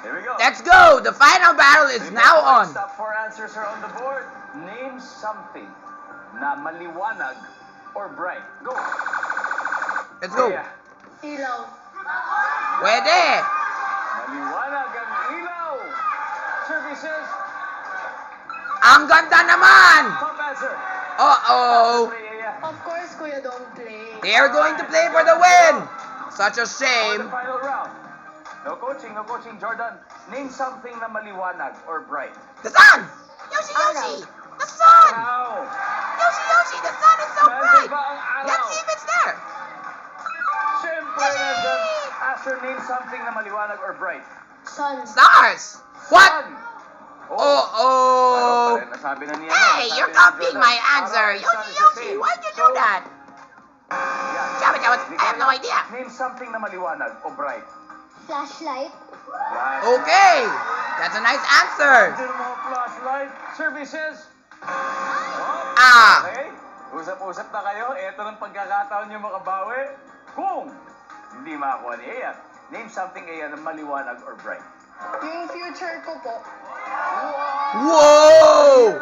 Here we go. Let's go! The final battle is now on. Top 4 answers are on the board. Name something na maliwanag or bright. Go. Let's go. Yeah. Ilaw. Pwede. Maliwanag ang ilaw. Services. Ang ganda naman. Top answer. Uh-oh. Of course, Kuya, don't play. They are going to play for the win. Such a For the shame. final round. No coaching, Jordan. Name something na maliwanag or bright. The sun! Yoshi, Yoshi! The sun! Now. Yoshi, Yoshi! The sun is so Nandun bright! ba ang araw? Let's see if it's there! Siyempre, nandun. Answer, name something na maliwanag or bright. Sun. Stars! What? Sun. Oh-oh! Ano pa rin? Nasabi na niya. Hey, Nasabi you're na ni copying Jordan. my answer! Araw, sun Yoshi, is the Yoshi! same. Why'd you do So, that? yeah. Damn it, I have no idea. Name something na maliwanag o bright. Flashlight. Flashlight. Okay! That's a nice answer! Andun mo flashlight. Services. Ah! Okay. Usap-usap na kayo. Ito ng pagkakataon nyo makabawi. Kung hindi makakuha ni Ea, name something Ea na maliwanag or bright. Yung future ko po. Whoa!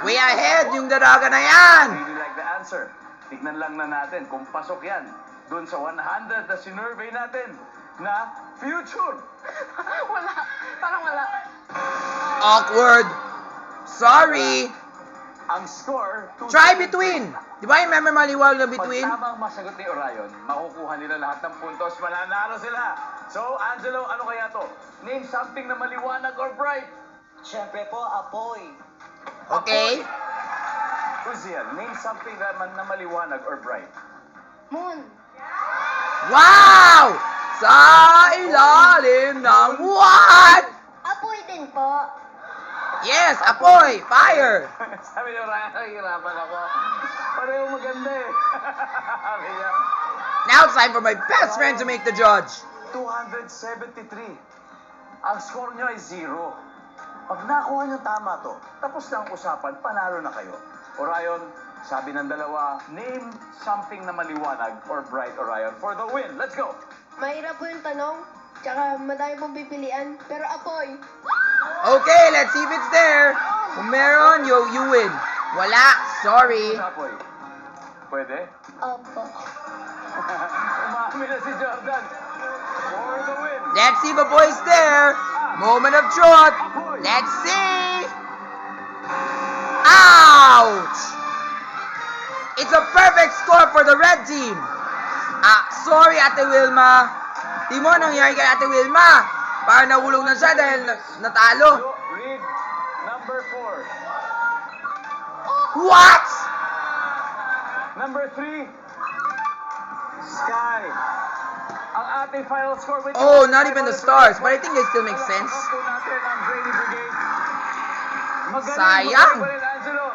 Way ahead yung daraga na yan! Really like the answer. Tignan lang na natin kung pasok yan doon sa 100 na sinurvey natin na future. Wala. Parang wala. Awkward! Sorry! Ang score, 2-7. Try between! Di ba yung remember maliwanag na between? Pag tamang masagot ni Orion, makukuha nila lahat ng puntos, mananalo sila. So, Angelo, ano kaya to? Name something na maliwanag or bright. Siyempre po, apoy. Okay? Uziel, name something na maliwanag or bright. Moon. Wow! Sa ilalim ng what? Apoy din po. Yes, apoy! Fire! Sabi ni Orion, nahihirapan ako. Pareho maganda eh. Sabi niya, Now it's time for my best friend to make the judge. 273. Ang score nyo ay 0. Pag nakuha nyo tama to, tapos na ang usapan, panalo na kayo. Orion, sabi ng dalawa, name something na maliwanag or bright, Orion, for the win. Let's go! Mahirap po yung tanong. Tsaka madami pong pipilian. Pero apoy. Okay, let's see if it's there. Kung meron, you win. Wala, sorry. Apoy. Pwede? Opo. Umami na si Jordan. For the win. Let's see if the boy's there. Moment of truth. Let's see. Ouch! It's a perfect score for the red team. Sorry, Ate Wilma. Di mo nangyari kay Ate Wilma. Para nahulog na siya dahil natalo. So, read number 4. What? Number 3. Sky. Ang ating final score with Oh, not even the stars. But I think they still make sense. Natin ang Brady Brigade. Magaling, Sayang. magaling, Angelo.